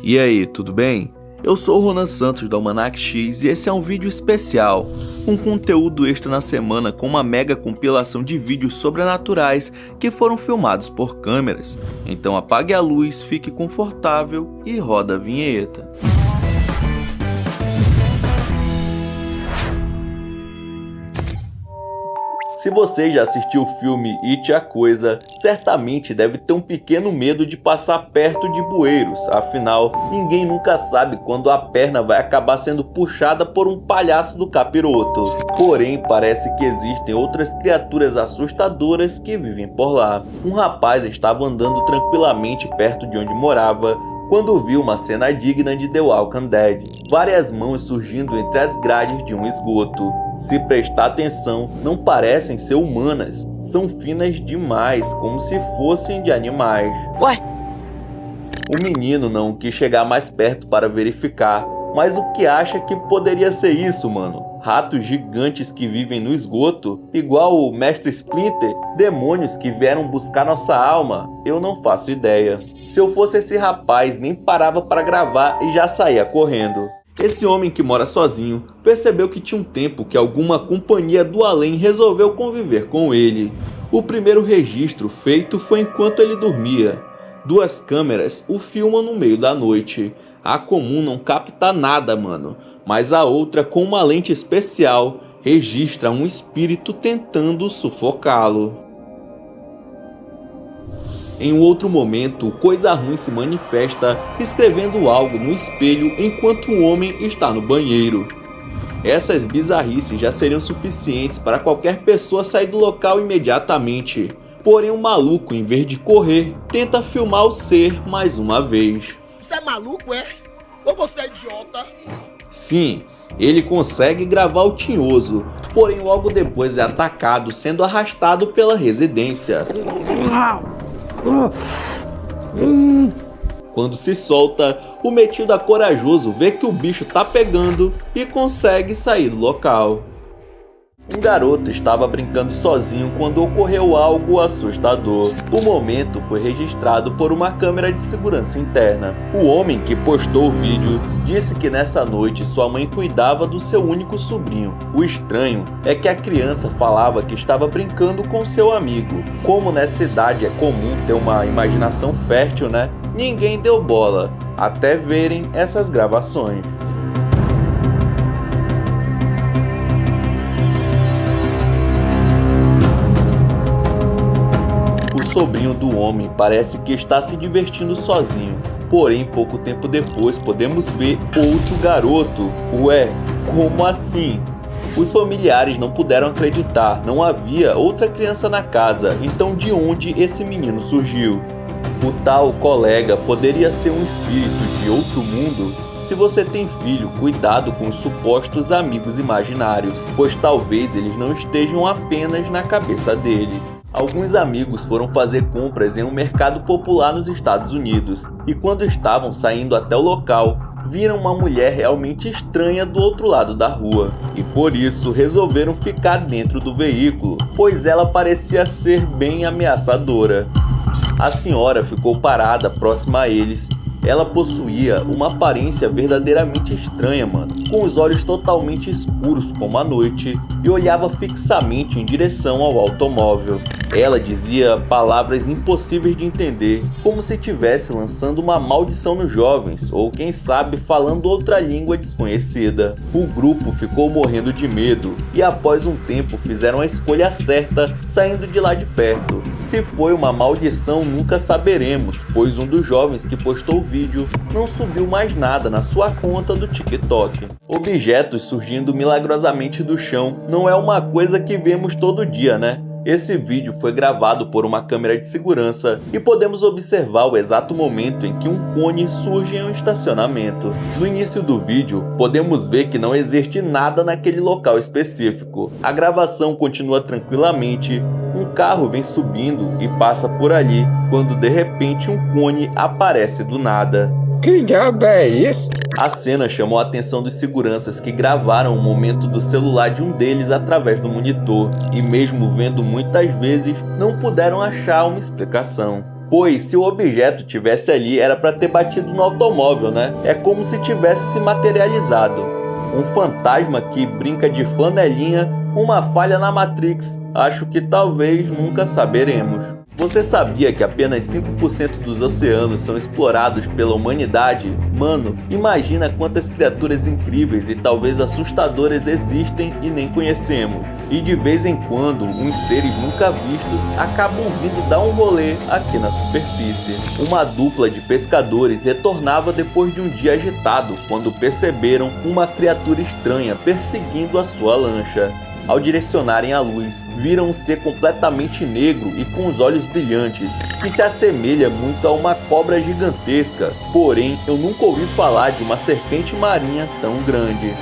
E aí, tudo bem? Eu sou o Ronan Santos da Almanac X e esse é um vídeo especial, um conteúdo extra na semana com uma mega compilação de vídeos sobrenaturais que foram filmados por câmeras. Então apague a luz, fique confortável e roda a vinheta. Se você já assistiu o filme It, a Coisa, certamente deve ter um pequeno medo de passar perto de bueiros, afinal, ninguém nunca sabe quando a perna vai acabar sendo puxada por um palhaço do capiroto. Porém, parece que existem outras criaturas assustadoras que vivem por lá. Um rapaz estava andando tranquilamente perto de onde morava, quando viu uma cena digna de The Walking Dead. Várias mãos surgindo entre as grades de um esgoto. Se prestar atenção, não parecem ser humanas, são finas demais, como se fossem de animais. Ué? O menino não quis chegar mais perto para verificar, mas o que acha que poderia ser isso, mano? Ratos gigantes que vivem no esgoto, igual o Mestre Splinter? Demônios que vieram buscar nossa alma? Eu não faço ideia. Se eu fosse esse rapaz, nem parava para gravar e já saía correndo. Esse homem que mora sozinho percebeu que tinha um tempo que alguma companhia do além resolveu conviver com ele. O primeiro registro feito foi enquanto ele dormia. Duas câmeras o filmam no meio da noite. A comum não capta nada, mano, mas a outra, com uma lente especial, registra um espírito tentando sufocá-lo. Em um outro momento, coisa ruim se manifesta escrevendo algo no espelho enquanto um homem está no banheiro. Essas bizarrices já seriam suficientes para qualquer pessoa sair do local imediatamente. Porém, o maluco, em vez de correr, tenta filmar o ser mais uma vez. Você é maluco, é? Ou você é idiota? Sim, ele consegue gravar o tinhoso, porém logo depois é atacado, sendo arrastado pela residência. Quando se solta, o metido corajoso vê que o bicho tá pegando e consegue sair do local. Um garoto estava brincando sozinho quando ocorreu algo assustador. O momento foi registrado por uma câmera de segurança interna. O homem que postou o vídeo disse que nessa noite sua mãe cuidava do seu único sobrinho. O estranho é que a criança falava que estava brincando com seu amigo. Como nessa idade é comum ter uma imaginação fértil, né? Ninguém deu bola, até verem essas gravações. O sobrinho do homem parece que está se divertindo sozinho, porém pouco tempo depois podemos ver outro garoto. Ué, como assim? Os familiares não puderam acreditar, não havia outra criança na casa, então de onde esse menino surgiu? O tal colega poderia ser um espírito de outro mundo? Se você tem filho, cuidado com os supostos amigos imaginários, pois talvez eles não estejam apenas na cabeça deles. Alguns amigos foram fazer compras em um mercado popular nos Estados Unidos e quando estavam saindo até o local, viram uma mulher realmente estranha do outro lado da rua e por isso resolveram ficar dentro do veículo, pois ela parecia ser bem ameaçadora. A senhora ficou parada próxima a eles. Ela possuía uma aparência verdadeiramente estranha, mano, com os olhos totalmente escuros como a noite e olhava fixamente em direção ao automóvel. Ela dizia palavras impossíveis de entender, como se estivesse lançando uma maldição nos jovens, ou quem sabe falando outra língua desconhecida. O grupo ficou morrendo de medo e após um tempo fizeram a escolha certa, saindo de lá de perto. Se foi uma maldição nunca saberemos, pois um dos jovens que postou o vídeo não subiu mais nada na sua conta do TikTok. Objetos surgindo milagrosamente do chão não é uma coisa que vemos todo dia, né? Esse vídeo foi gravado por uma câmera de segurança e podemos observar o exato momento em que um cone surge em um estacionamento. No início do vídeo, podemos ver que não existe nada naquele local específico. A gravação continua tranquilamente, um carro vem subindo e passa por ali, quando de repente um cone aparece do nada. Que diabo é isso? A cena chamou a atenção dos seguranças que gravaram o momento do celular de um deles através do monitor e mesmo vendo muitas vezes, não puderam achar uma explicação. Pois se o objeto tivesse ali era para ter batido no automóvel, né? É como se tivesse se materializado. Um fantasma que brinca de flanelinha, uma falha na Matrix. Acho que talvez nunca saberemos. Você sabia que apenas 5% dos oceanos são explorados pela humanidade? Mano, imagina quantas criaturas incríveis e talvez assustadoras existem e nem conhecemos. E de vez em quando, uns seres nunca vistos acabam vindo dar um rolê aqui na superfície. Uma dupla de pescadores retornava depois de um dia agitado, quando perceberam uma criatura estranha perseguindo a sua lancha. Ao direcionarem a luz, viram um ser completamente negro e com os olhos brilhantes, que se assemelha muito a uma cobra gigantesca, porém eu nunca ouvi falar de uma serpente marinha tão grande.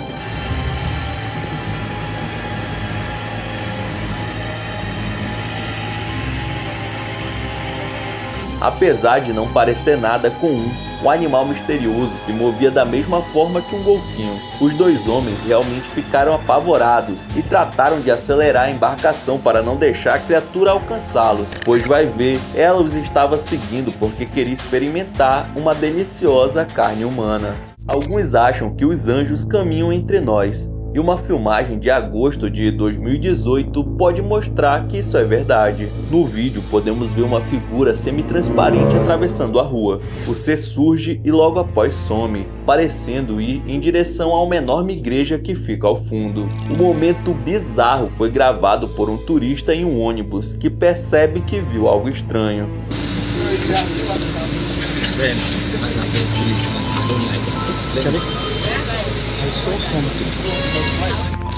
Apesar de não parecer nada comum, o animal misterioso se movia da mesma forma que um golfinho. Os dois homens realmente ficaram apavorados e trataram de acelerar a embarcação para não deixar a criatura alcançá-los, pois vai ver, ela os estava seguindo porque queria experimentar uma deliciosa carne humana. Alguns acham que os anjos caminham entre nós, e uma filmagem de agosto de 2018 pode mostrar que isso é verdade. No vídeo podemos ver uma figura semi-transparente atravessando a rua. O ser surge e logo após some, parecendo ir em direção a uma enorme igreja que fica ao fundo. O momento bizarro foi gravado por um turista em um ônibus que percebe que viu algo estranho.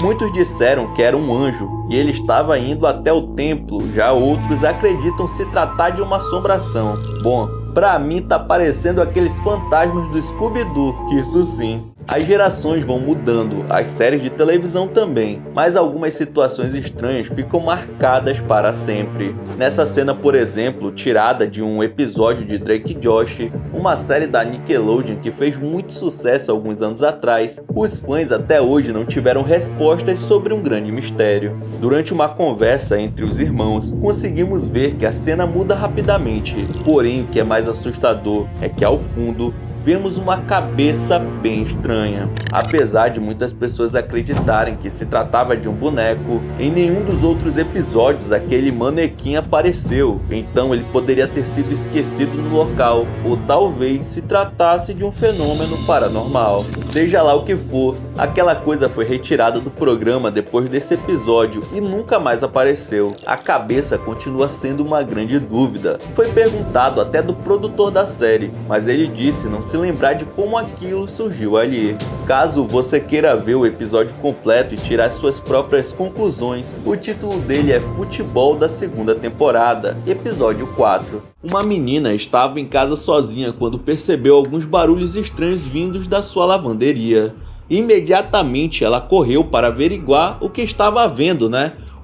Muitos disseram que era um anjo e ele estava indo até o templo, já outros acreditam se tratar de uma assombração. Bom, pra mim tá parecendo aqueles fantasmas do Scooby-Doo, que isso sim. As gerações vão mudando, as séries de televisão também, mas algumas situações estranhas ficam marcadas para sempre. Nessa cena, por exemplo, tirada de um episódio de Drake e Josh, uma série da Nickelodeon que fez muito sucesso alguns anos atrás, os fãs até hoje não tiveram respostas sobre um grande mistério. Durante uma conversa entre os irmãos, conseguimos ver que a cena muda rapidamente, porém o que é mais assustador é que ao fundo vemos uma cabeça bem estranha. Apesar de muitas pessoas acreditarem que se tratava de um boneco, em nenhum dos outros episódios aquele manequim apareceu, então ele poderia ter sido esquecido no local, ou talvez se tratasse de um fenômeno paranormal. Seja lá o que for, aquela coisa foi retirada do programa depois desse episódio e nunca mais apareceu. A cabeça continua sendo uma grande dúvida. Foi perguntado até do produtor da série, mas ele disse não se lembrar de como aquilo surgiu ali. Caso você queira ver o episódio completo e tirar suas próprias conclusões, o título dele é Futebol da segunda temporada, episódio 4. Uma menina estava em casa sozinha quando percebeu alguns barulhos estranhos vindos da sua lavanderia. Imediatamente ela correu para averiguar o que estava vendo,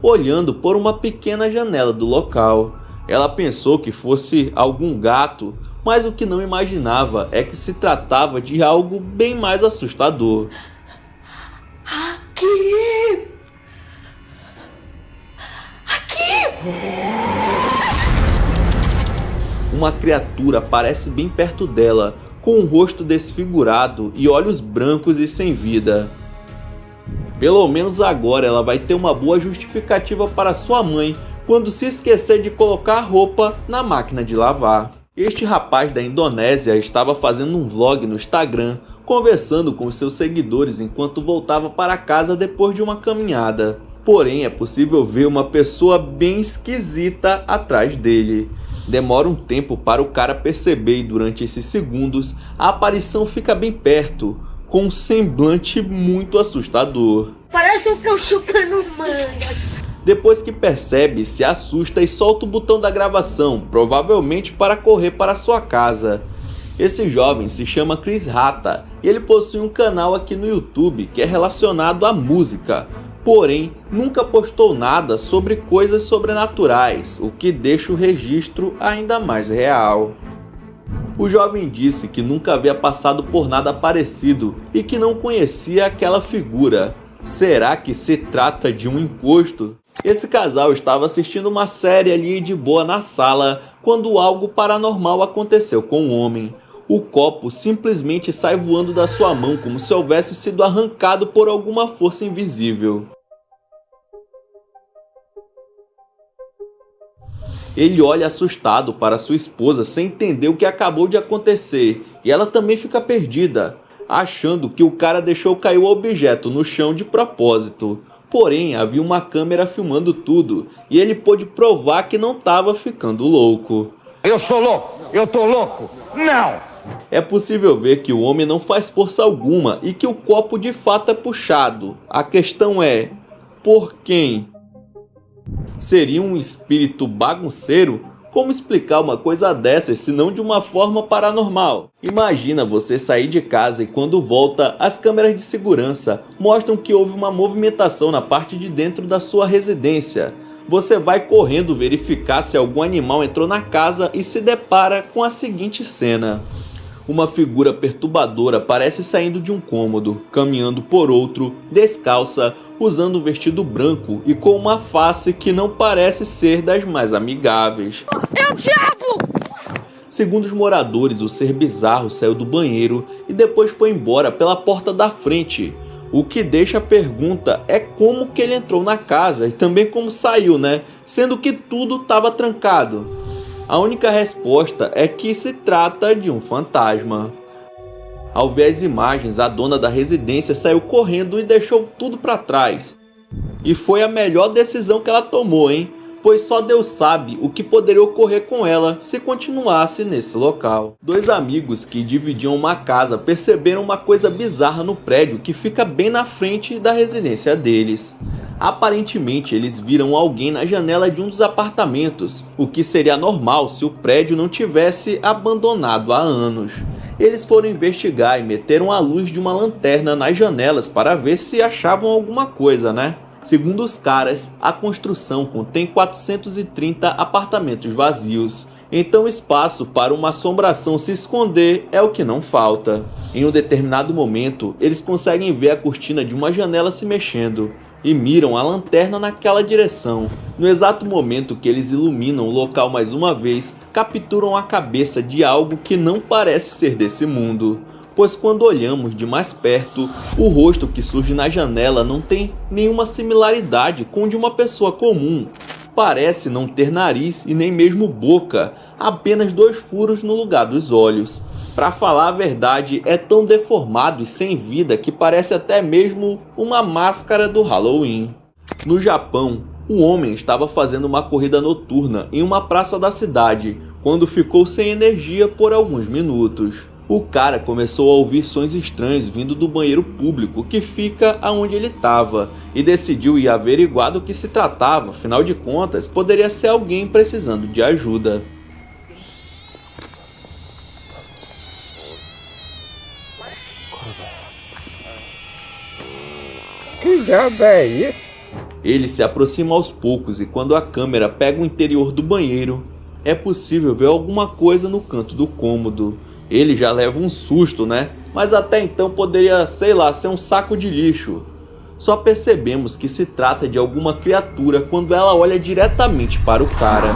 olhando por uma pequena janela do local. Ela pensou que fosse algum gato, mas o que não imaginava é que se tratava de algo bem mais assustador. Aqui! Uma criatura aparece bem perto dela, com um rosto desfigurado e olhos brancos e sem vida. Pelo menos agora ela vai ter uma boa justificativa para sua mãe quando se esquecer de colocar a roupa na máquina de lavar. Este rapaz da Indonésia estava fazendo um vlog no Instagram, conversando com os seus seguidores enquanto voltava para casa depois de uma caminhada. Porém, é possível ver uma pessoa bem esquisita atrás dele. Demora um tempo para o cara perceber e durante esses segundos, a aparição fica bem perto, com um semblante muito assustador. Parece um cão chupando manga. Depois que percebe, se assusta e solta o botão da gravação, provavelmente para correr para sua casa. Esse jovem se chama Chris Rata e ele possui um canal aqui no YouTube que é relacionado à música, porém nunca postou nada sobre coisas sobrenaturais, o que deixa o registro ainda mais real. O jovem disse que nunca havia passado por nada parecido e que não conhecia aquela figura. Será que se trata de um encosto? Esse casal estava assistindo uma série ali de boa na sala quando algo paranormal aconteceu com o homem. O copo simplesmente sai voando da sua mão como se houvesse sido arrancado por alguma força invisível. Ele olha assustado para sua esposa sem entender o que acabou de acontecer e ela também fica perdida, achando que o cara deixou cair o objeto no chão de propósito. Porém, havia uma câmera filmando tudo e ele pôde provar que não estava ficando louco. Eu sou louco! Eu tô louco! Não! É possível ver que o homem não faz força alguma e que o copo de fato é puxado. A questão é, por quem? Seria um espírito bagunceiro? Como explicar uma coisa dessas se não de uma forma paranormal? Imagina você sair de casa e quando volta, as câmeras de segurança mostram que houve uma movimentação na parte de dentro da sua residência. Você vai correndo verificar se algum animal entrou na casa e se depara com a seguinte cena. Uma figura perturbadora parece saindo de um cômodo, caminhando por outro, descalça, usando um vestido branco e com uma face que não parece ser das mais amigáveis. É o diabo! Segundo os moradores, o ser bizarro saiu do banheiro e depois foi embora pela porta da frente. O que deixa a pergunta é como que ele entrou na casa e também como saiu, né? Sendo que tudo estava trancado. A única resposta é que se trata de um fantasma. Ao ver as imagens, a dona da residência saiu correndo e deixou tudo para trás. E foi a melhor decisão que ela tomou, hein? Pois só Deus sabe o que poderia ocorrer com ela se continuasse nesse local. Dois amigos que dividiam uma casa perceberam uma coisa bizarra no prédio que fica bem na frente da residência deles. Aparentemente, eles viram alguém na janela de um dos apartamentos, o que seria normal se o prédio não tivesse abandonado há anos. Eles foram investigar e meteram a luz de uma lanterna nas janelas para ver se achavam alguma coisa, né? Segundo os caras, a construção contém 430 apartamentos vazios, então espaço para uma assombração se esconder é o que não falta. Em um determinado momento, eles conseguem ver a cortina de uma janela se mexendo e miram a lanterna naquela direção. No exato momento que eles iluminam o local mais uma vez, capturam a cabeça de algo que não parece ser desse mundo. Pois quando olhamos de mais perto, o rosto que surge na janela não tem nenhuma similaridade com o de uma pessoa comum. Parece não ter nariz e nem mesmo boca, apenas 2 furos no lugar dos olhos. Para falar a verdade, é tão deformado e sem vida que parece até mesmo uma máscara do Halloween. No Japão, um homem estava fazendo uma corrida noturna em uma praça da cidade, quando ficou sem energia por alguns minutos. O cara começou a ouvir sons estranhos vindo do banheiro público que fica aonde ele estava e decidiu ir averiguar do que se tratava, afinal de contas poderia ser alguém precisando de ajuda. Que diabo é isso? Ele se aproxima aos poucos e quando a câmera pega o interior do banheiro, é possível ver alguma coisa no canto do cômodo. Ele já leva um susto, né? Mas até então poderia, sei lá, ser um saco de lixo. Só percebemos que se trata de alguma criatura quando ela olha diretamente para o cara.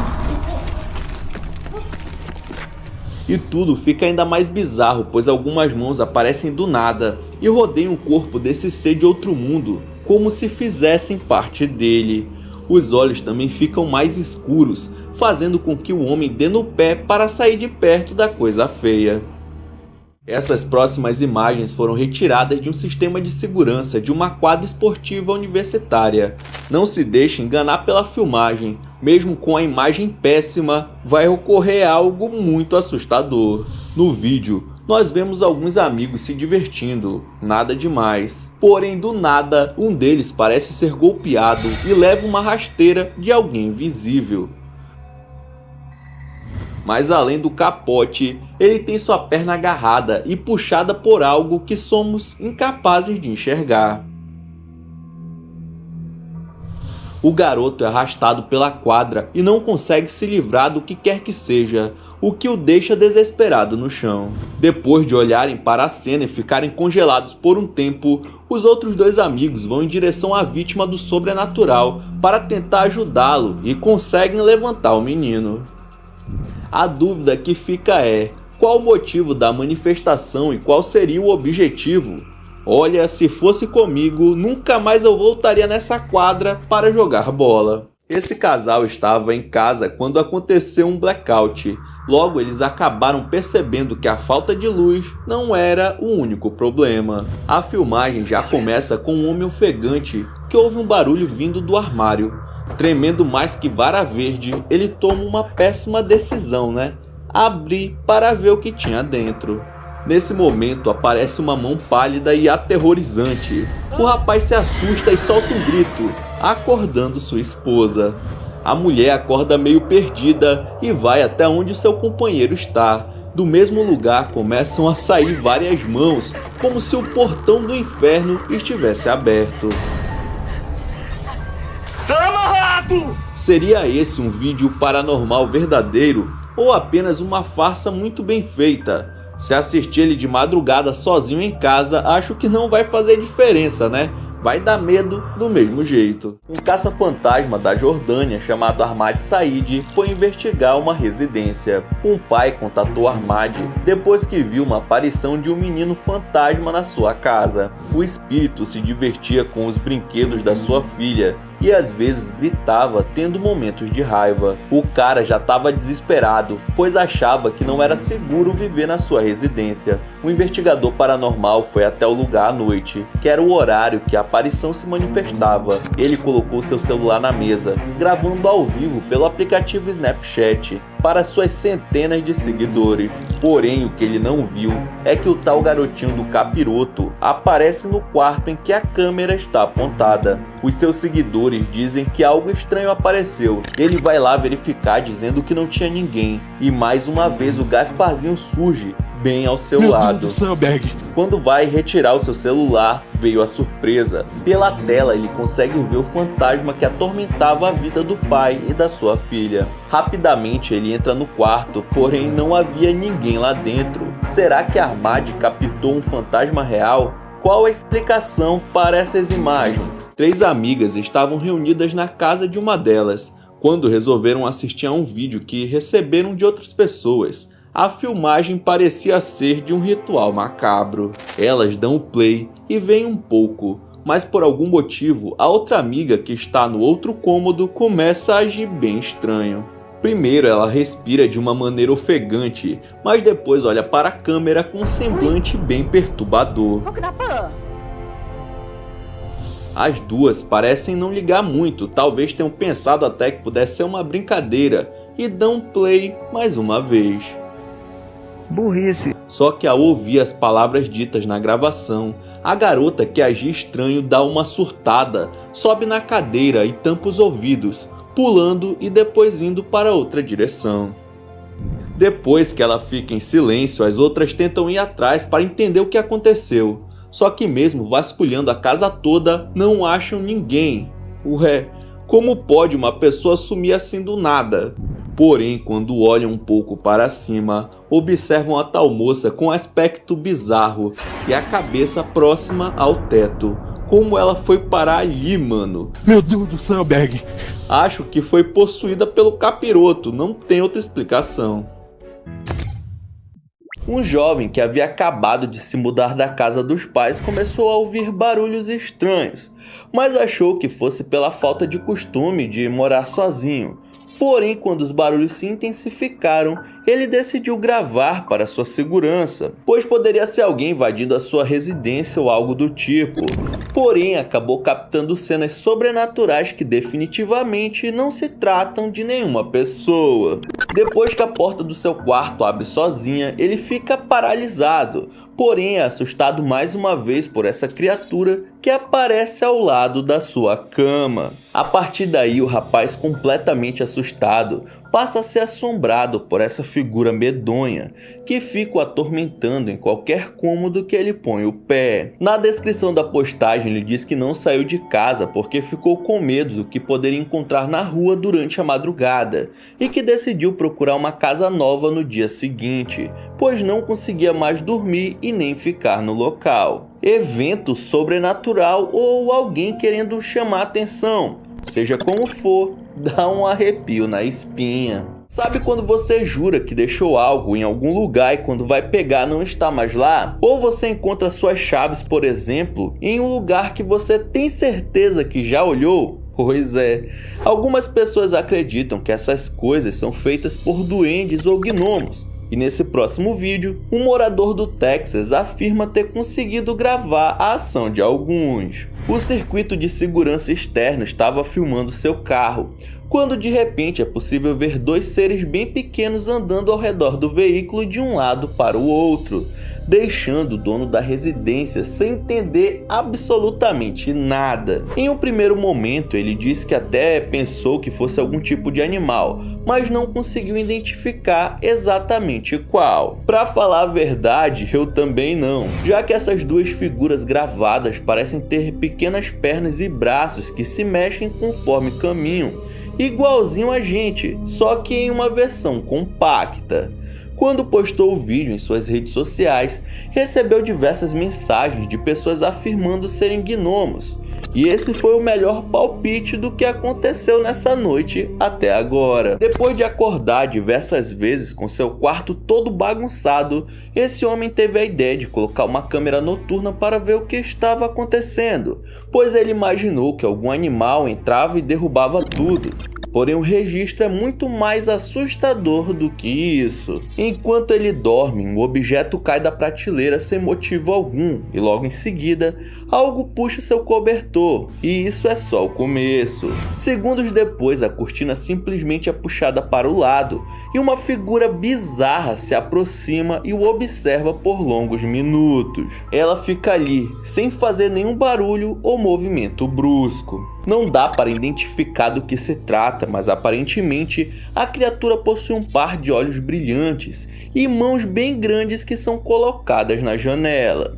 E tudo fica ainda mais bizarro, pois algumas mãos aparecem do nada e rodeiam o corpo desse ser de outro mundo, como se fizessem parte dele. Os olhos também ficam mais escuros, fazendo com que o homem dê no pé para sair de perto da coisa feia. Essas próximas imagens foram retiradas de um sistema de segurança de uma quadra esportiva universitária. Não se deixe enganar pela filmagem, mesmo com a imagem péssima, vai ocorrer algo muito assustador. No vídeo, nós vemos alguns amigos se divertindo, nada demais. Porém, do nada, um deles parece ser golpeado e leva uma rasteira de alguém invisível. Mas além do capote, ele tem sua perna agarrada e puxada por algo que somos incapazes de enxergar. O garoto é arrastado pela quadra e não consegue se livrar do que quer que seja, o que o deixa desesperado no chão. Depois de olharem para a cena e ficarem congelados por um tempo, os outros dois amigos vão em direção à vítima do sobrenatural para tentar ajudá-lo e conseguem levantar o menino. A dúvida que fica é: qual o motivo da manifestação e qual seria o objetivo? Olha, se fosse comigo, nunca mais eu voltaria nessa quadra para jogar bola. Esse casal estava em casa quando aconteceu um blackout. Logo, eles acabaram percebendo que a falta de luz não era o único problema. A filmagem já começa com um homem ofegante que ouve um barulho vindo do armário. Tremendo mais que vara verde, ele toma uma péssima decisão, né? Abrir para ver o que tinha dentro. Nesse momento aparece uma mão pálida e aterrorizante. O rapaz se assusta e solta um grito, acordando sua esposa. A mulher acorda meio perdida e vai até onde seu companheiro está. Do mesmo lugar começam a sair várias mãos, como se o portão do inferno estivesse aberto. Tá amarrado! Seria esse um vídeo paranormal verdadeiro ou apenas uma farsa muito bem feita? Se assistir ele de madrugada sozinho em casa, acho que não vai fazer diferença, né? Vai dar medo do mesmo jeito. Um caça-fantasma da Jordânia chamado Ahmad Said foi investigar uma residência. Um pai contatou Ahmad depois que viu uma aparição de um menino fantasma na sua casa. O espírito se divertia com os brinquedos da sua filha e às vezes gritava, tendo momentos de raiva. O cara já estava desesperado, pois achava que não era seguro viver na sua residência. O investigador paranormal foi até o lugar à noite, que era o horário que a aparição se manifestava. Ele colocou seu celular na mesa, gravando ao vivo pelo aplicativo Snapchat para suas centenas de seguidores. Porém, o que ele não viu é que o tal garotinho do capiroto aparece no quarto em que a câmera está apontada. Os seus seguidores dizem que algo estranho apareceu. Ele vai lá verificar dizendo que não tinha ninguém. E mais uma vez o Gasparzinho surge bem ao seu lado. Deus do céu, Berg. Quando vai retirar o seu celular, veio a surpresa. Pela tela ele consegue ver o fantasma que atormentava a vida do pai e da sua filha. Rapidamente ele entra no quarto, porém não havia ninguém lá dentro. Será que Ahmad captou um fantasma real? Qual a explicação para essas imagens? 3 amigas estavam reunidas na casa de uma delas, quando resolveram assistir a um vídeo que receberam de outras pessoas. A filmagem parecia ser de um ritual macabro. Elas dão o play e veem um pouco, mas por algum motivo a outra amiga que está no outro cômodo começa a agir bem estranho. Primeiro ela respira de uma maneira ofegante, mas depois olha para a câmera com um semblante bem perturbador. As duas parecem não ligar muito, talvez tenham pensado até que pudesse ser uma brincadeira, e dão play mais uma vez. Burrice. Só que ao ouvir as palavras ditas na gravação, a garota que agia estranho dá uma surtada, sobe na cadeira e tampa os ouvidos, pulando e depois indo para outra direção. Depois que ela fica em silêncio, as outras tentam ir atrás para entender o que aconteceu. Só que mesmo vasculhando a casa toda, não acham ninguém. Ué, como pode uma pessoa sumir assim do nada? Porém, quando olham um pouco para cima, observam a tal moça com aspecto bizarro e a cabeça próxima ao teto. Como ela foi parar ali, mano? Meu Deus do céu, Berg. Acho que foi possuída pelo capiroto, não tem outra explicação. Um jovem que havia acabado de se mudar da casa dos pais começou a ouvir barulhos estranhos, mas achou que fosse pela falta de costume de morar sozinho. Porém, quando os barulhos se intensificaram, ele decidiu gravar para sua segurança, pois poderia ser alguém invadindo a sua residência ou algo do tipo. Porém, acabou captando cenas sobrenaturais que definitivamente não se tratam de nenhuma pessoa. Depois que a porta do seu quarto abre sozinha, ele fica paralisado, porém é assustado mais uma vez por essa criatura que aparece ao lado da sua cama. A partir daí, o rapaz, completamente assustado, passa a ser assombrado por essa figura medonha que fica o atormentando em qualquer cômodo que ele põe o pé. Na descrição da postagem ele diz que não saiu de casa porque ficou com medo do que poderia encontrar na rua durante a madrugada e que decidiu procurar uma casa nova no dia seguinte, pois não conseguia mais dormir e nem ficar no local. Evento sobrenatural ou alguém querendo chamar atenção, seja como for, dá um arrepio na espinha. Sabe quando você jura que deixou algo em algum lugar e quando vai pegar não está mais lá? Ou você encontra suas chaves, por exemplo, em um lugar que você tem certeza que já olhou? Pois é, algumas pessoas acreditam que essas coisas são feitas por duendes ou gnomos. E nesse próximo vídeo, um morador do Texas afirma ter conseguido gravar a ação de alguns. O circuito de segurança externo estava filmando seu carro, quando de repente é possível ver dois seres bem pequenos andando ao redor do veículo de um lado para o outro, deixando o dono da residência sem entender absolutamente nada. Em um primeiro momento ele disse que até pensou que fosse algum tipo de animal, mas não conseguiu identificar exatamente qual. Pra falar a verdade, eu também não, já que essas duas figuras gravadas parecem ter pequenas pernas e braços que se mexem conforme caminham, igualzinho a gente, só que em uma versão compacta. Quando postou o vídeo em suas redes sociais, recebeu diversas mensagens de pessoas afirmando serem gnomos. E esse foi o melhor palpite do que aconteceu nessa noite até agora. Depois de acordar diversas vezes com seu quarto todo bagunçado, esse homem teve a ideia de colocar uma câmera noturna para ver o que estava acontecendo, pois ele imaginou que algum animal entrava e derrubava tudo. Porém, o registro é muito mais assustador do que isso. Enquanto ele dorme, um objeto cai da prateleira sem motivo algum e logo em seguida, algo puxa seu cobertor, e isso é só o começo. Segundos depois, a cortina simplesmente é puxada para o lado e uma figura bizarra se aproxima e o observa por longos minutos. Ela fica ali, sem fazer nenhum barulho ou movimento brusco. Não dá para identificar do que se trata, mas aparentemente a criatura possui um par de olhos brilhantes e mãos bem grandes que são colocadas na janela.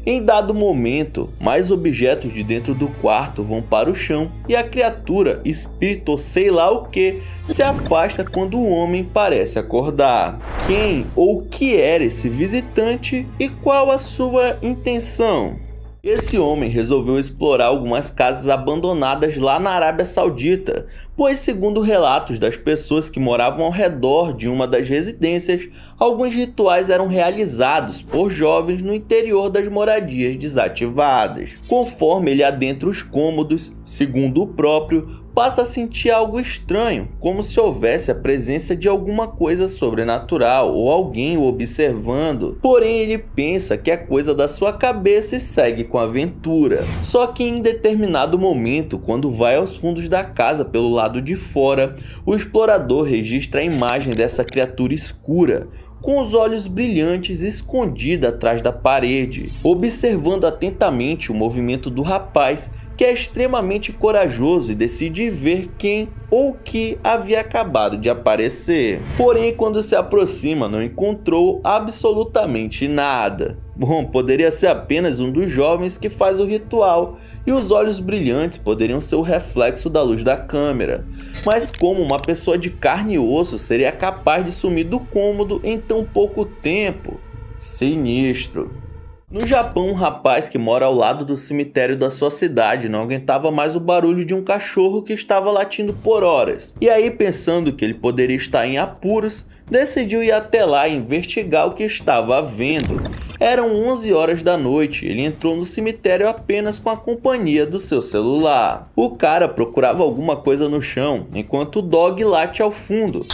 Em dado momento, mais objetos de dentro do quarto vão para o chão e a criatura, espírito ou sei lá o que, se afasta quando o homem parece acordar. Quem ou o que era esse visitante e qual a sua intenção? Esse homem resolveu explorar algumas casas abandonadas lá na Arábia Saudita, pois segundo relatos das pessoas que moravam ao redor de uma das residências, alguns rituais eram realizados por jovens no interior das moradias desativadas. Conforme ele adentra os cômodos, segundo o próprio, passa a sentir algo estranho, como se houvesse a presença de alguma coisa sobrenatural ou alguém o observando. Porém, ele pensa que é coisa da sua cabeça e segue com a aventura. Só que em determinado momento, quando vai aos fundos da casa pelo lado de fora, o explorador registra a imagem dessa criatura escura, com os olhos brilhantes escondida atrás da parede, observando atentamente o movimento do rapaz, que é extremamente corajoso e decide ver quem ou que havia acabado de aparecer. Porém, quando se aproxima, não encontrou absolutamente nada. Bom, poderia ser apenas um dos jovens que faz o ritual, e os olhos brilhantes poderiam ser o reflexo da luz da câmera. Mas como uma pessoa de carne e osso seria capaz de sumir do cômodo em tão pouco tempo? Sinistro. No Japão, um rapaz que mora ao lado do cemitério da sua cidade não aguentava mais o barulho de um cachorro que estava latindo por horas. E aí, pensando que ele poderia estar em apuros, decidiu ir até lá e investigar o que estava havendo. Eram 11 horas da noite, ele entrou no cemitério apenas com a companhia do seu celular. O cara procurava alguma coisa no chão, enquanto o dog late ao fundo.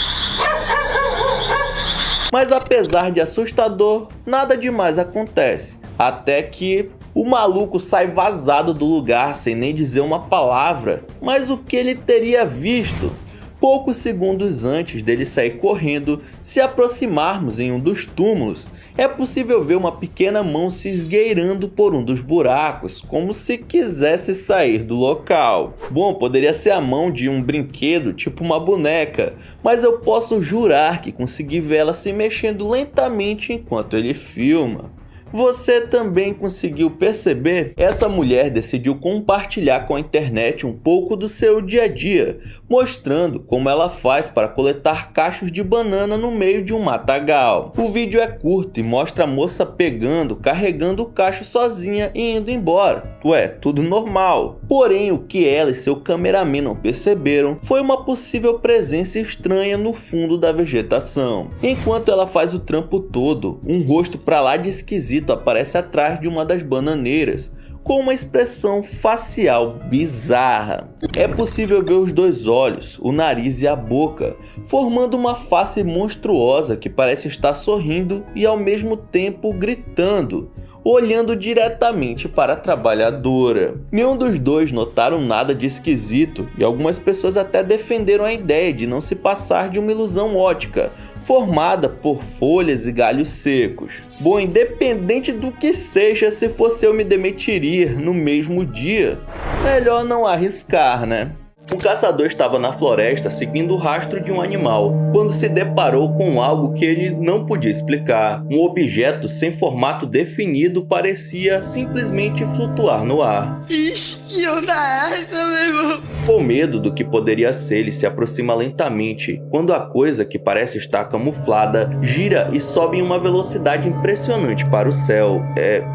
Mas apesar de assustador, nada demais acontece. Até que o maluco sai vazado do lugar sem nem dizer uma palavra. Mas o que ele teria visto? Poucos segundos antes dele sair correndo, se aproximarmos em um dos túmulos, é possível ver uma pequena mão se esgueirando por um dos buracos, como se quisesse sair do local. Bom, poderia ser a mão de um brinquedo, tipo uma boneca, mas eu posso jurar que consegui ver ela se mexendo lentamente enquanto ele filma. Você também conseguiu perceber? Essa mulher decidiu compartilhar com a internet um pouco do seu dia a dia, mostrando como ela faz para coletar cachos de banana no meio de um matagal. O vídeo é curto e mostra a moça pegando, carregando o cacho sozinha e indo embora. Ué, tudo normal. Porém, o que ela e seu cameraman não perceberam foi uma possível presença estranha no fundo da vegetação. Enquanto ela faz o trampo todo, um rosto pra lá de esquisito aparece atrás de uma das bananeiras, com uma expressão facial bizarra. É possível ver os dois olhos, o nariz e a boca, formando uma face monstruosa que parece estar sorrindo e ao mesmo tempo gritando, olhando diretamente para a trabalhadora. Nenhum dos dois notaram nada de esquisito e algumas pessoas até defenderam a ideia de não se passar de uma ilusão óptica, formada por folhas e galhos secos. Bom, independente do que seja, se fosse eu me demitiria no mesmo dia. Melhor não arriscar, né? Um caçador estava na floresta seguindo o rastro de um animal, quando se deparou com algo que ele não podia explicar. Um objeto sem formato definido parecia simplesmente flutuar no ar. Ixi, que onda é essa, meu irmão? Com medo do que poderia ser, ele se aproxima lentamente, quando a coisa, que parece estar camuflada, gira e sobe em uma velocidade impressionante para o céu.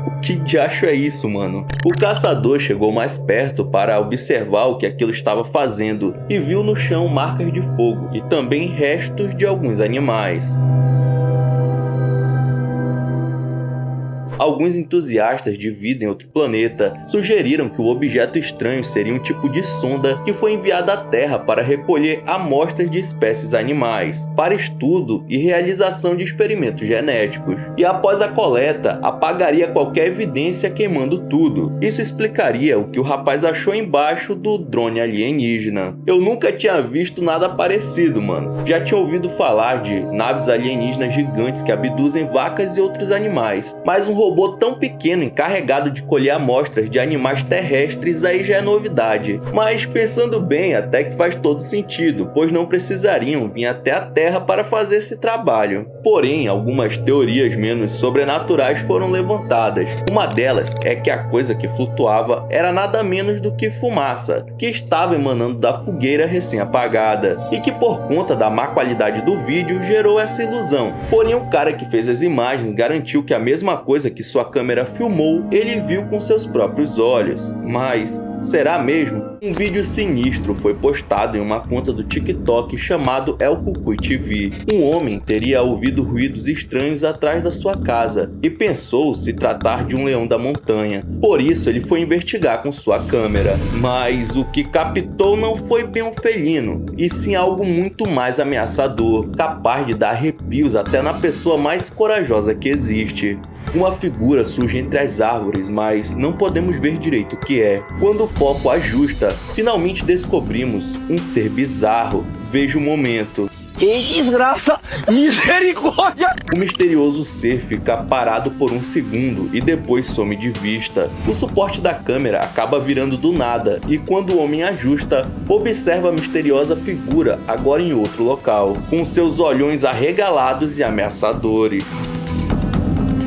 O que diacho é isso, mano? O caçador chegou mais perto para observar o que aquilo estava fazendo e viu no chão marcas de fogo e também restos de alguns animais. Alguns entusiastas de vida em outro planeta sugeriram que o objeto estranho seria um tipo de sonda que foi enviada à Terra para recolher amostras de espécies animais, para estudo e realização de experimentos genéticos. E após a coleta, apagaria qualquer evidência queimando tudo. Isso explicaria o que o rapaz achou embaixo do drone alienígena. Eu nunca tinha visto nada parecido, mano. Já tinha ouvido falar de naves alienígenas gigantes que abduzem vacas e outros animais, mas um robô tão pequeno encarregado de colher amostras de animais terrestres aí já é novidade. Mas pensando bem, até que faz todo sentido, pois não precisariam vir até a Terra para fazer esse trabalho. Porém, algumas teorias menos sobrenaturais foram levantadas. Uma delas é que a coisa que flutuava era nada menos do que fumaça, que estava emanando da fogueira recém-apagada, e que por conta da má qualidade do vídeo gerou essa ilusão. Porém, o cara que fez as imagens garantiu que a mesma coisa que sua câmera filmou, ele viu com seus próprios olhos. Mas será mesmo? Um vídeo sinistro foi postado em uma conta do TikTok chamado El Cucuy TV. Um homem teria ouvido ruídos estranhos atrás da sua casa e pensou se tratar de um leão da montanha. Por isso ele foi investigar com sua câmera. Mas o que captou não foi bem um felino, e sim algo muito mais ameaçador, capaz de dar arrepios até na pessoa mais corajosa que existe. Uma figura surge entre as árvores, mas não podemos ver direito o que é. Quando o foco ajusta, finalmente descobrimos um ser bizarro. Veja o momento. Que desgraça! Misericórdia! O misterioso ser fica parado por um segundo e depois some de vista. O suporte da câmera acaba virando do nada e quando o homem ajusta, observa a misteriosa figura agora em outro local, com seus olhões arregalados e ameaçadores.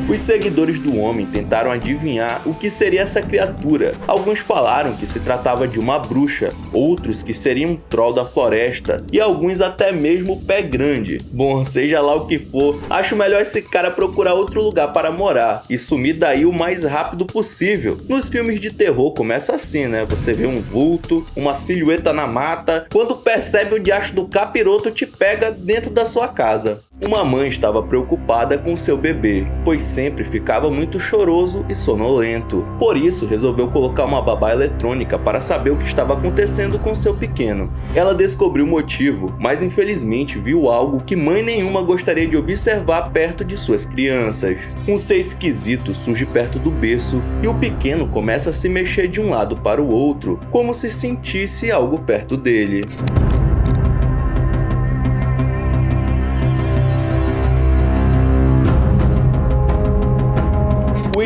Os seguidores do homem tentaram adivinhar o que seria essa criatura. Alguns falaram que se tratava de uma bruxa, outros que seria um troll da floresta e alguns até mesmo o Pé Grande. Bom, seja lá o que for, acho melhor esse cara procurar outro lugar para morar e sumir daí o mais rápido possível. Nos filmes de terror começa assim, né? Você vê um vulto, uma silhueta na mata, quando percebe o diacho do capiroto te pega dentro da sua casa. Uma mãe estava preocupada com seu bebê, pois sempre ficava muito choroso e sonolento. Por isso, resolveu colocar uma babá eletrônica para saber o que estava acontecendo com seu pequeno. Ela descobriu o motivo, mas infelizmente viu algo que mãe nenhuma gostaria de observar perto de suas crianças. Um ser esquisito surge perto do berço e o pequeno começa a se mexer de um lado para o outro, como se sentisse algo perto dele.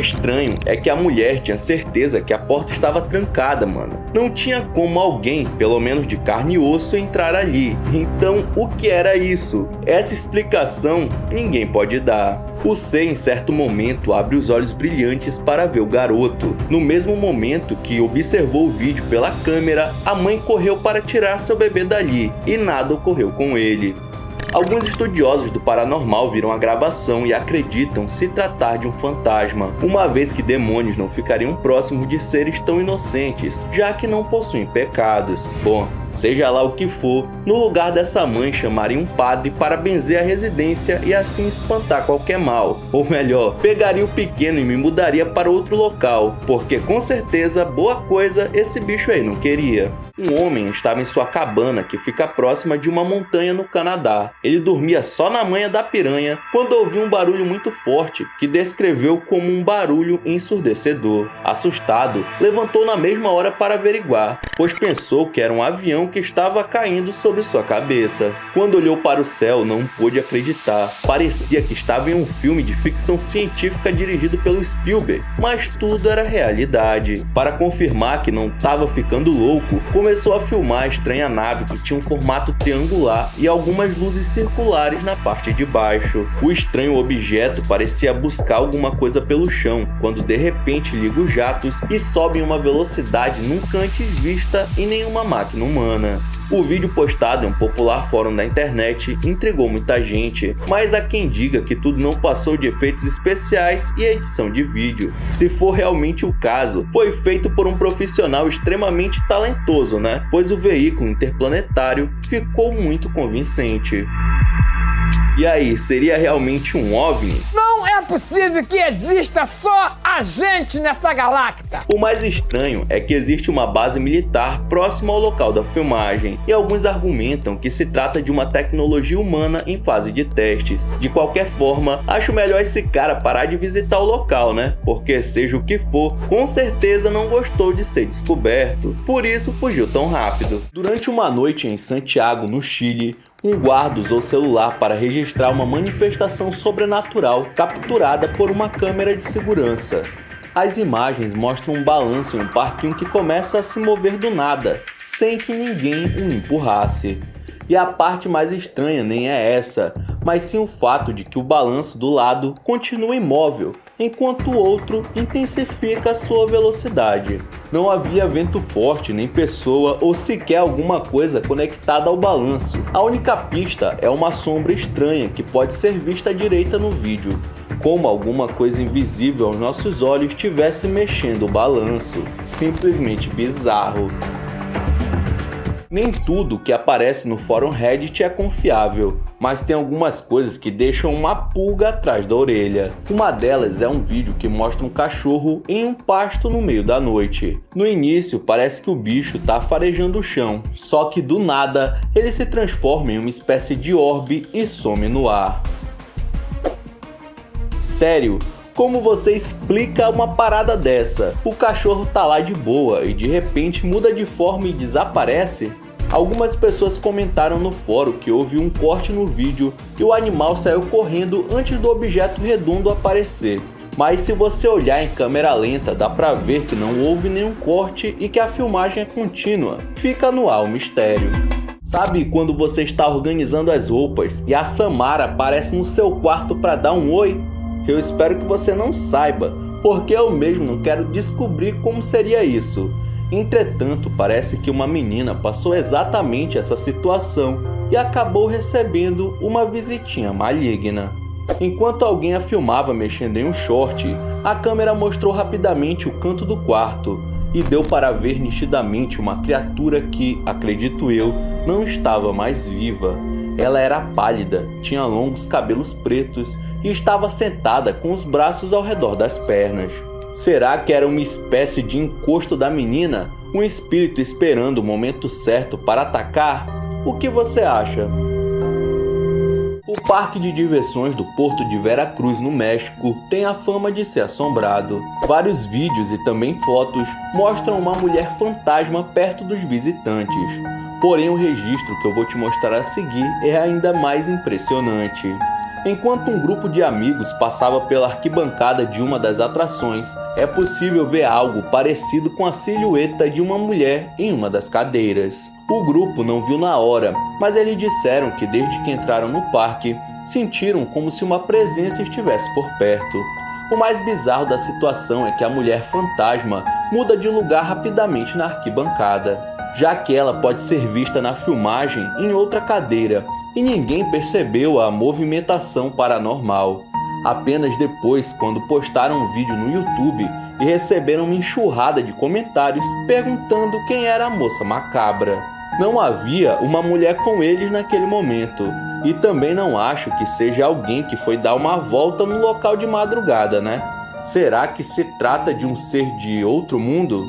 estranho é que a mulher tinha certeza que a porta estava trancada, mano. Não tinha como alguém, pelo menos de carne e osso, entrar ali. Então, o que era isso? Essa explicação ninguém pode dar. O C, em certo momento, abre os olhos brilhantes para ver o garoto. No mesmo momento que observou o vídeo pela câmera, a mãe correu para tirar seu bebê dali e nada ocorreu com ele. Alguns estudiosos do paranormal viram a gravação e acreditam se tratar de um fantasma, uma vez que demônios não ficariam próximos de seres tão inocentes, já que não possuem pecados. Bom, seja lá o que for, no lugar dessa mãe chamaria um padre para benzer a residência e assim espantar qualquer mal. Ou melhor, pegaria o pequeno e me mudaria para outro local, porque com certeza boa coisa esse bicho aí não queria. Um homem estava em sua cabana que fica próxima de uma montanha no Canadá. Ele dormia só na manha da piranha quando ouviu um barulho muito forte que descreveu como um barulho ensurdecedor. Assustado, levantou na mesma hora para averiguar, pois pensou que era um avião que estava caindo sobre sua cabeça. Quando olhou para o céu, não pôde acreditar. Parecia que estava em um filme de ficção científica dirigido pelo Spielberg, mas tudo era realidade. Para confirmar que não estava ficando louco, começou a filmar a estranha nave que tinha um formato triangular e algumas luzes circulares na parte de baixo. O estranho objeto parecia buscar alguma coisa pelo chão, quando de repente liga os jatos e sobe em uma velocidade nunca antes vista em nenhuma máquina humana. O vídeo postado em um popular fórum da internet intrigou muita gente, mas há quem diga que tudo não passou de efeitos especiais e edição de vídeo. Se for realmente o caso, foi feito por um profissional extremamente talentoso, né? Pois o veículo interplanetário ficou muito convincente. E aí, seria realmente um OVNI? Não é possível que exista só a gente nesta galáctica! O mais estranho é que existe uma base militar próxima ao local da filmagem, e alguns argumentam que se trata de uma tecnologia humana em fase de testes. De qualquer forma, acho melhor esse cara parar de visitar o local, né? Porque seja o que for, com certeza não gostou de ser descoberto, por isso fugiu tão rápido. Durante uma noite em Santiago, no Chile, um guarda usou o celular para registrar uma manifestação sobrenatural capturada por uma câmera de segurança. As imagens mostram um balanço em um parquinho que começa a se mover do nada, sem que ninguém o empurrasse. E a parte mais estranha nem é essa, mas sim o fato de que o balanço do lado continua imóvel, enquanto o outro intensifica a sua velocidade. Não havia vento forte, nem pessoa ou sequer alguma coisa conectada ao balanço. A única pista é uma sombra estranha que pode ser vista à direita no vídeo, como alguma coisa invisível aos nossos olhos estivesse mexendo o balanço. Simplesmente bizarro. Nem tudo que aparece no fórum Reddit é confiável, mas tem algumas coisas que deixam uma pulga atrás da orelha. Uma delas é um vídeo que mostra um cachorro em um pasto no meio da noite. No início parece que o bicho tá farejando o chão, só que do nada ele se transforma em uma espécie de orbe e some no ar. Sério? Como você explica uma parada dessa? O cachorro tá lá de boa e de repente muda de forma e desaparece? Algumas pessoas comentaram no fórum que houve um corte no vídeo e o animal saiu correndo antes do objeto redondo aparecer. Mas se você olhar em câmera lenta, dá pra ver que não houve nenhum corte e que a filmagem é contínua. Fica no ar o mistério. Sabe quando você está organizando as roupas e a Samara aparece no seu quarto para dar um oi? Eu espero que você não saiba, porque eu mesmo não quero descobrir como seria isso. Entretanto, parece que uma menina passou exatamente essa situação e acabou recebendo uma visitinha maligna. Enquanto alguém a filmava mexendo em um short, a câmera mostrou rapidamente o canto do quarto e deu para ver nitidamente uma criatura que, acredito eu, não estava mais viva. Ela era pálida, tinha longos cabelos pretos e estava sentada com os braços ao redor das pernas. Será que era uma espécie de encosto da menina? Um espírito esperando o momento certo para atacar? O que você acha? O parque de diversões do Porto de Veracruz, no México, tem a fama de ser assombrado. Vários vídeos e também fotos mostram uma mulher fantasma perto dos visitantes. Porém, o registro que eu vou te mostrar a seguir é ainda mais impressionante. Enquanto um grupo de amigos passava pela arquibancada de uma das atrações, é possível ver algo parecido com a silhueta de uma mulher em uma das cadeiras. O grupo não viu na hora, mas eles disseram que desde que entraram no parque, sentiram como se uma presença estivesse por perto. O mais bizarro da situação é que a mulher fantasma muda de lugar rapidamente na arquibancada, já que ela pode ser vista na filmagem em outra cadeira, e ninguém percebeu a movimentação paranormal. Apenas depois, quando postaram um vídeo no YouTube e receberam uma enxurrada de comentários perguntando quem era a moça macabra. Não havia uma mulher com eles naquele momento, e também não acho que seja alguém que foi dar uma volta no local de madrugada, né? Será que se trata de um ser de outro mundo?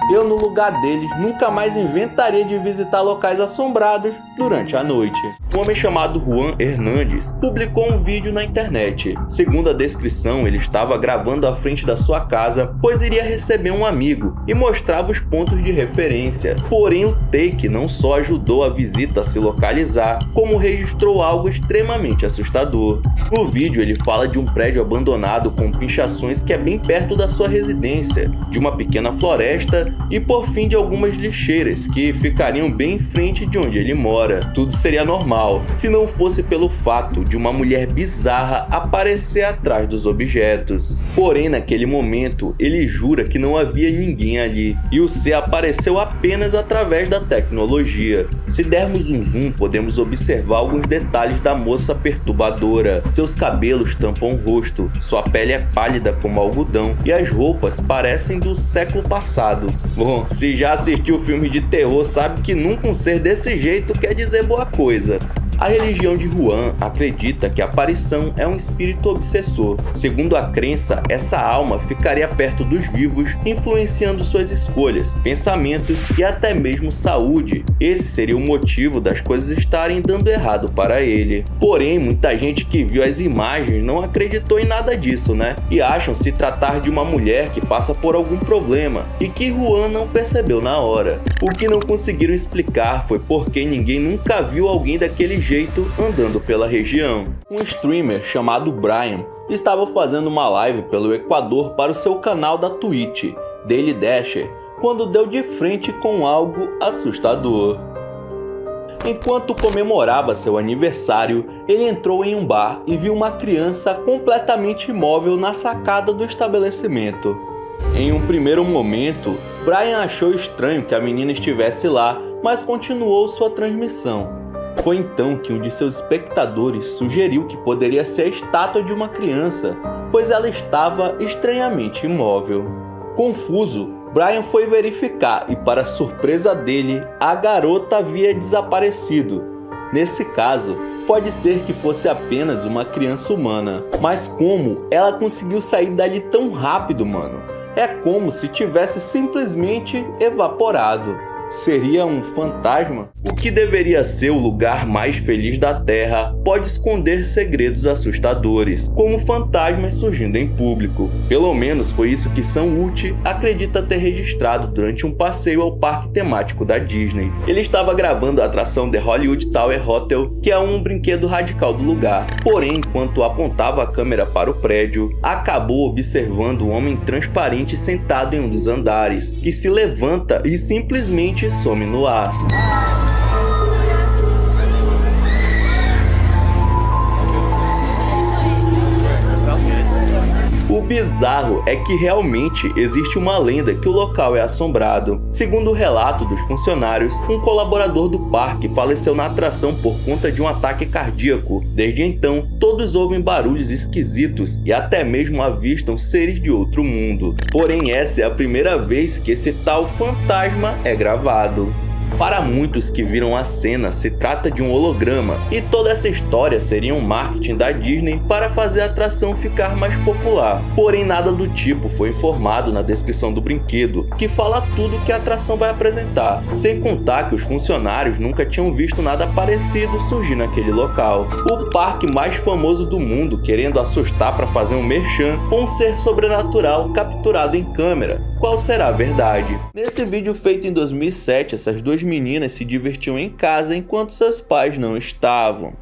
Eu, no lugar deles, nunca mais inventaria de visitar locais assombrados durante a noite. Um homem chamado Juan Hernandes publicou um vídeo na internet. Segundo a descrição, ele estava gravando à frente da sua casa, pois iria receber um amigo e mostrava os pontos de referência. Porém, o take não só ajudou a visita a se localizar, como registrou algo extremamente assustador. No vídeo, ele fala de um prédio abandonado com pichações que é bem perto da sua residência, de uma pequena floresta e por fim de algumas lixeiras que ficariam bem em frente de onde ele mora. Tudo seria normal, se não fosse pelo fato de uma mulher bizarra aparecer atrás dos objetos. Porém, naquele momento, ele jura que não havia ninguém ali, e o ser apareceu apenas através da tecnologia. Se dermos um zoom, podemos observar alguns detalhes da moça perturbadora. Seus cabelos tampam o rosto, sua pele é pálida como algodão, e as roupas parecem do século passado. Bom, se já assistiu filme de terror, sabe que nunca um ser desse jeito quer dizer boa coisa. A religião de Juan acredita que a aparição é um espírito obsessor. Segundo a crença, essa alma ficaria perto dos vivos, influenciando suas escolhas, pensamentos e até mesmo saúde. Esse seria o motivo das coisas estarem dando errado para ele. Porém, muita gente que viu as imagens não acreditou em nada disso, né? E acham se tratar de uma mulher que passa por algum problema e que Juan não percebeu na hora. O que não conseguiram explicar foi porque ninguém nunca viu alguém daquele jeito andando pela região. Um streamer chamado Brian estava fazendo uma live pelo Equador para o seu canal da Twitch, Daily Dasher, quando deu de frente com algo assustador. Enquanto comemorava seu aniversário, ele entrou em um bar e viu uma criança completamente imóvel na sacada do estabelecimento. Em um primeiro momento, Brian achou estranho que a menina estivesse lá, mas continuou sua transmissão. Foi então que um de seus espectadores sugeriu que poderia ser a estátua de uma criança, pois ela estava estranhamente imóvel. Confuso, Brian foi verificar e, para surpresa dele, a garota havia desaparecido. Nesse caso, pode ser que fosse apenas uma criança humana, mas como ela conseguiu sair dali tão rápido, mano? É como se tivesse simplesmente evaporado. Seria um fantasma? O que deveria ser o lugar mais feliz da Terra pode esconder segredos assustadores, como fantasmas surgindo em público. Pelo menos foi isso que Sam Uti acredita ter registrado durante um passeio ao parque temático da Disney. Ele estava gravando a atração The Hollywood Tower Hotel, que é um brinquedo radical do lugar. Porém, enquanto apontava a câmera para o prédio, acabou observando um homem transparente sentado em um dos andares, que se levanta e simplesmente some no ar. O bizarro é que realmente existe uma lenda que o local é assombrado. Segundo o relato dos funcionários, um colaborador do parque faleceu na atração por conta de um ataque cardíaco. Desde então, todos ouvem barulhos esquisitos e até mesmo avistam seres de outro mundo. Porém, essa é a primeira vez que esse tal fantasma é gravado. Para muitos que viram a cena, se trata de um holograma, e toda essa história seria um marketing da Disney para fazer a atração ficar mais popular. Porém, nada do tipo foi informado na descrição do brinquedo, que fala tudo que a atração vai apresentar, sem contar que os funcionários nunca tinham visto nada parecido surgir naquele local. O parque mais famoso do mundo querendo assustar para fazer um merchan, ou um ser sobrenatural capturado em câmera. Qual será a verdade? Nesse vídeo feito em 2007, essas duas meninas se divertiam em casa enquanto seus pais não estavam.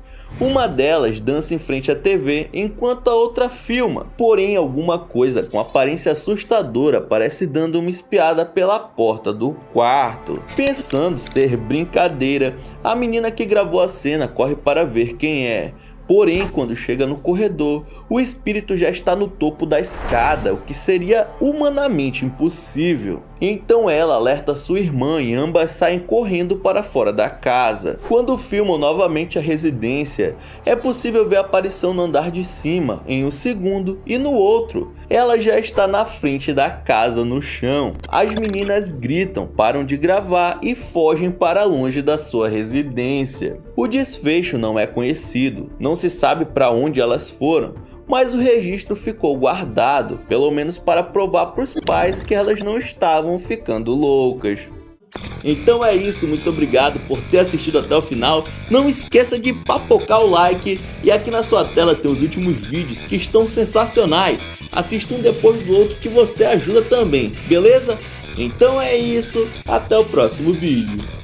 Uma delas dança em frente à TV enquanto a outra filma, porém alguma coisa com aparência assustadora parece dando uma espiada pela porta do quarto. Pensando ser brincadeira, a menina que gravou a cena corre para ver quem é. Porém, quando chega no corredor, o espírito já está no topo da escada, o que seria humanamente impossível. Então ela alerta sua irmã e ambas saem correndo para fora da casa. Quando filmam novamente a residência, é possível ver a aparição no andar de cima, em um segundo, e no outro, ela já está na frente da casa no chão. As meninas gritam, param de gravar e fogem para longe da sua residência. O desfecho não é conhecido, não se sabe para onde elas foram, mas o registro ficou guardado, pelo menos para provar para os pais que elas não estavam ficando loucas. Então é isso, muito obrigado por ter assistido até o final. Não esqueça de papocar o like e aqui na sua tela tem os últimos vídeos que estão sensacionais. Assista um depois do outro que você ajuda também, beleza? Então é isso, até o próximo vídeo.